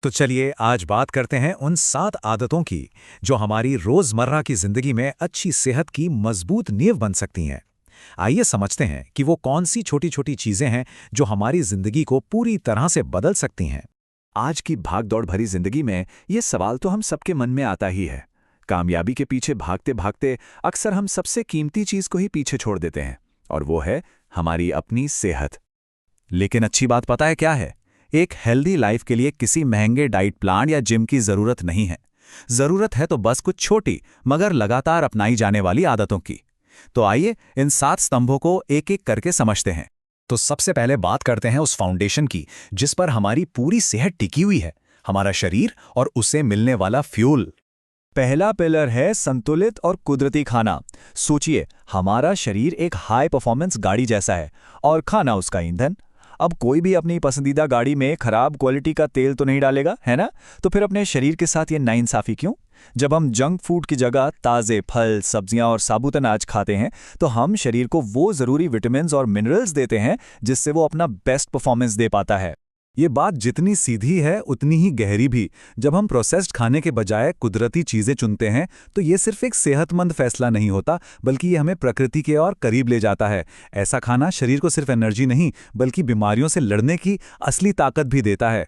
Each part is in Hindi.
तो चलिए आज बात करते हैं उन 7 आदतों की जो हमारी रोजमर्रा की जिंदगी में अच्छी सेहत की मजबूत नींव बन सकती हैं। आइए समझते हैं कि वो कौन सी छोटी छोटी चीजें हैं जो हमारी जिंदगी को पूरी तरह से बदल सकती हैं। आज की भागदौड़ भरी जिंदगी में ये सवाल तो हम सबके मन में आता ही है। कामयाबी के पीछे भागते भागते अक्सर हम सबसे कीमती चीज को ही पीछे छोड़ देते हैं, और वो है हमारी अपनी सेहत। लेकिन अच्छी बात पता है क्या है? एक हेल्दी लाइफ के लिए किसी महंगे डाइट प्लान या जिम की जरूरत नहीं है। जरूरत है तो बस कुछ छोटी मगर लगातार अपनाई जाने वाली आदतों की। तो आइए इन 7 स्तंभों को एक एक करके समझते हैं। तो सबसे पहले बात करते हैं उस फाउंडेशन की जिस पर हमारी पूरी सेहत टिकी हुई है, हमारा शरीर और उसे मिलने वाला फ्यूल। पहला पिलर है संतुलित और कुदरती खाना। सोचिए, हमारा शरीर एक हाई परफॉर्मेंस गाड़ी जैसा है और खाना उसका ईंधन। अब कोई भी अपनी पसंदीदा गाड़ी में खराब क्वालिटी का तेल तो नहीं डालेगा, है ना? तो फिर अपने शरीर के साथ ये नाइंसाफी क्यों? जब हम जंक फूड की जगह ताज़े फल, सब्जियां और साबुत अनाज खाते हैं तो हम शरीर को वो ज़रूरी विटामिन्स और मिनरल्स देते हैं जिससे वो अपना बेस्ट परफॉर्मेंस दे पाता है। ये बात जितनी सीधी है उतनी ही गहरी भी। जब हम प्रोसेस्ड खाने के बजाय कुदरती चीजें चुनते हैं तो ये सिर्फ एक सेहतमंद फैसला नहीं होता, बल्कि ये हमें प्रकृति के और करीब ले जाता है। ऐसा खाना शरीर को सिर्फ एनर्जी नहीं बल्कि बीमारियों से लड़ने की असली ताकत भी देता है।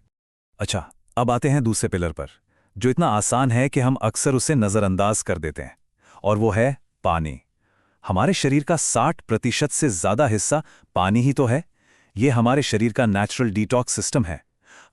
अच्छा, अब आते हैं दूसरे पिलर पर, जो इतना आसान है कि हम अक्सर उसे नज़रअंदाज कर देते हैं, और वो है पानी। हमारे शरीर का 60% से ज़्यादा हिस्सा पानी ही तो है। ये हमारे शरीर का नेचुरल डिटॉक्स सिस्टम है।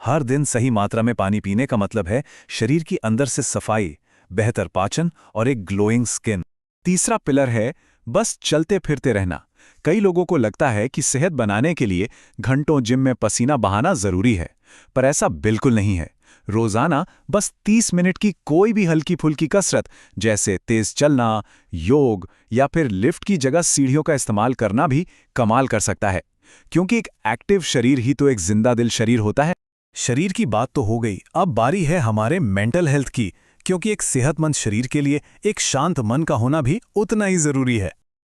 हर दिन सही मात्रा में पानी पीने का मतलब है शरीर की अंदर से सफाई, बेहतर पाचन और एक ग्लोइंग स्किन। तीसरा पिलर है बस चलते फिरते रहना। कई लोगों को लगता है कि सेहत बनाने के लिए घंटों जिम में पसीना बहाना जरूरी है, पर ऐसा बिल्कुल नहीं है। रोजाना बस 30 मिनट की कोई भी हल्की फुल्की कसरत, जैसे तेज चलना, योग या फिर लिफ्ट की जगह सीढ़ियों का इस्तेमाल करना भी कमाल कर सकता है। क्योंकि एक एक्टिव शरीर ही तो एक जिंदा दिल शरीर होता है। शरीर की बात तो हो गई, अब बारी है हमारे मेंटल हेल्थ की, क्योंकि एक सेहतमंद शरीर के लिए एक शांत मन का होना भी उतना ही जरूरी है।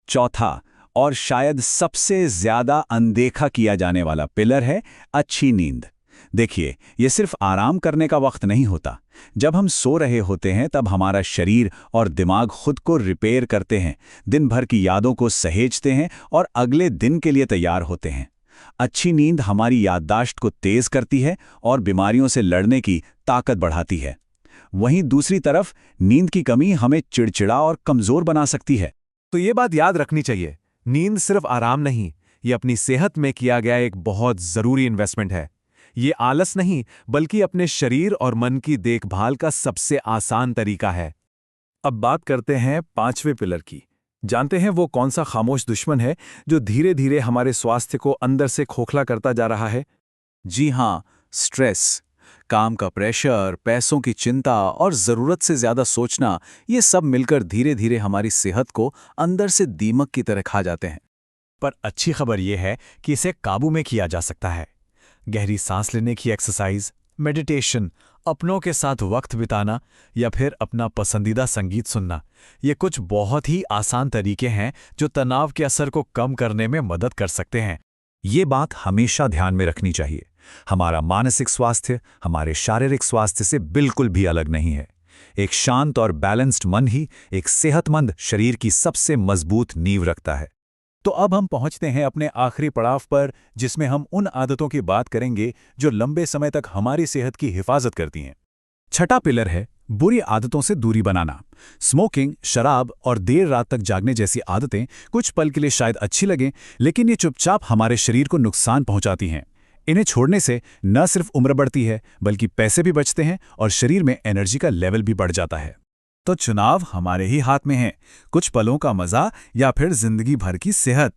चौथा और शायद सबसे ज्यादा अनदेखा किया जाने वाला पिलर है अच्छी नींद। देखिए, ये सिर्फ आराम करने का वक्त नहीं होता। जब हम सो रहे होते हैं तब हमारा शरीर और दिमाग खुद को रिपेयर करते हैं, दिन भर की यादों को सहेजते हैं और अगले दिन के लिए तैयार होते हैं। अच्छी नींद हमारी याददाश्त को तेज करती है और बीमारियों से लड़ने की ताकत बढ़ाती है। वहीं दूसरी तरफ नींद की कमी हमें चिड़चिड़ा और कमजोर बना सकती है। तो ये बात याद रखनी चाहिए, नींद सिर्फ आराम नहीं, ये अपनी सेहत में किया गया एक बहुत जरूरी इन्वेस्टमेंट है। ये आलस नहीं बल्कि अपने शरीर और मन की देखभाल का सबसे आसान तरीका है। अब बात करते हैं 5वें पिलर की। जानते हैं वो कौन सा खामोश दुश्मन है जो धीरे धीरे हमारे स्वास्थ्य को अंदर से खोखला करता जा रहा है? जी हाँ, स्ट्रेस। काम का प्रेशर, पैसों की चिंता और जरूरत से ज्यादा सोचना, ये सब मिलकर धीरे धीरे हमारी सेहत को अंदर से दीमक की तरह खा जाते हैं। पर अच्छी खबर यह है कि इसे काबू में किया जा सकता है। गहरी सांस लेने की एक्सरसाइज, मेडिटेशन, अपनों के साथ वक्त बिताना या फिर अपना पसंदीदा संगीत सुनना, ये कुछ बहुत ही आसान तरीके हैं जो तनाव के असर को कम करने में मदद कर सकते हैं। ये बात हमेशा ध्यान में रखनी चाहिए, हमारा मानसिक स्वास्थ्य हमारे शारीरिक स्वास्थ्य से बिल्कुल भी अलग नहीं है। एक शांत और बैलेंस्ड मन ही एक सेहतमंद शरीर की सबसे मजबूत नींव रखता है। तो अब हम पहुंचते हैं अपने आखिरी पड़ाव पर, जिसमें हम उन आदतों की बात करेंगे जो लंबे समय तक हमारी सेहत की हिफाजत करती हैं। छठा पिलर है बुरी आदतों से दूरी बनाना। स्मोकिंग, शराब और देर रात तक जागने जैसी आदतें कुछ पल के लिए शायद अच्छी लगें, लेकिन ये चुपचाप हमारे शरीर को नुकसान पहुंचाती हैं। इन्हें छोड़ने से न सिर्फ उम्र बढ़ती है बल्कि पैसे भी बचते हैं और शरीर में एनर्जी का लेवल भी बढ़ जाता है। तो चुनाव हमारे ही हाथ में है, कुछ पलों का मजा या फिर जिंदगी भर की सेहत।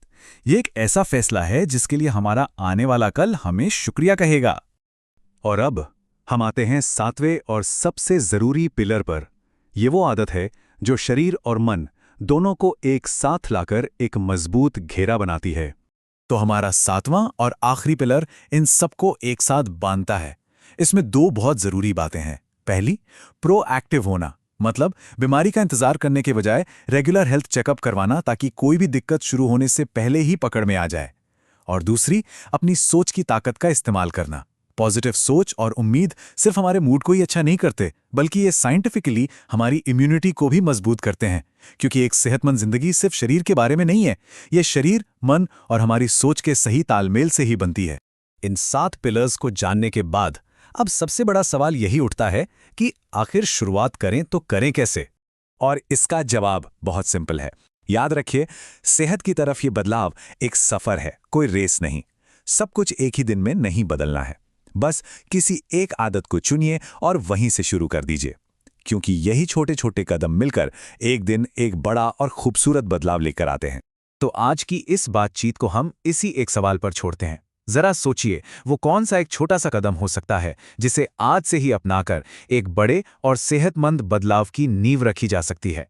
ये एक ऐसा फैसला है जिसके लिए हमारा आने वाला कल हमें शुक्रिया कहेगा। और अब हम आते हैं 7वें और सबसे जरूरी पिलर पर। ये वो आदत है जो शरीर और मन दोनों को एक साथ लाकर एक मजबूत घेरा बनाती है। तो हमारा 7वां और आखिरी पिलर इन सबको एक साथ बांधता है। इसमें 2 बहुत जरूरी बातें हैं। पहली, प्रोएक्टिव होना, मतलब बीमारी का इंतजार करने के बजाय रेगुलर हेल्थ चेकअप करवाना ताकि कोई भी दिक्कत शुरू होने से पहले ही पकड़ में आ जाए। और दूसरी, अपनी सोच की ताकत का इस्तेमाल करना, पॉजिटिव सोच और उम्मीद सिर्फ हमारे मूड को ही अच्छा नहीं करते, बल्कि ये साइंटिफिकली हमारी इम्यूनिटी को भी मजबूत करते हैं। क्योंकि एक सेहतमंद जिंदगी सिर्फ शरीर के बारे में नहीं है, ये शरीर, मन और हमारी सोच के सही तालमेल से ही बनती है। इन 7 पिलर्स को जानने के बाद अब सबसे बड़ा सवाल यही उठता है कि आखिर शुरुआत करें तो करें कैसे? और इसका जवाब बहुत सिंपल है। याद रखिए, सेहत की तरफ ये बदलाव एक सफर है, कोई रेस नहीं। सब कुछ एक ही दिन में नहीं बदलना है। बस किसी एक आदत को चुनिए और वहीं से शुरू कर दीजिए, क्योंकि यही छोटे छोटे कदम मिलकर एक दिन एक बड़ा और खूबसूरत बदलाव लेकर आते हैं। तो आज की इस बातचीत को हम इसी एक सवाल पर छोड़ते हैं। जरा सोचिए, वो कौन सा एक छोटा सा कदम हो सकता है जिसे आज से ही अपनाकर एक बड़े और सेहतमंद बदलाव की नींव रखी जा सकती है।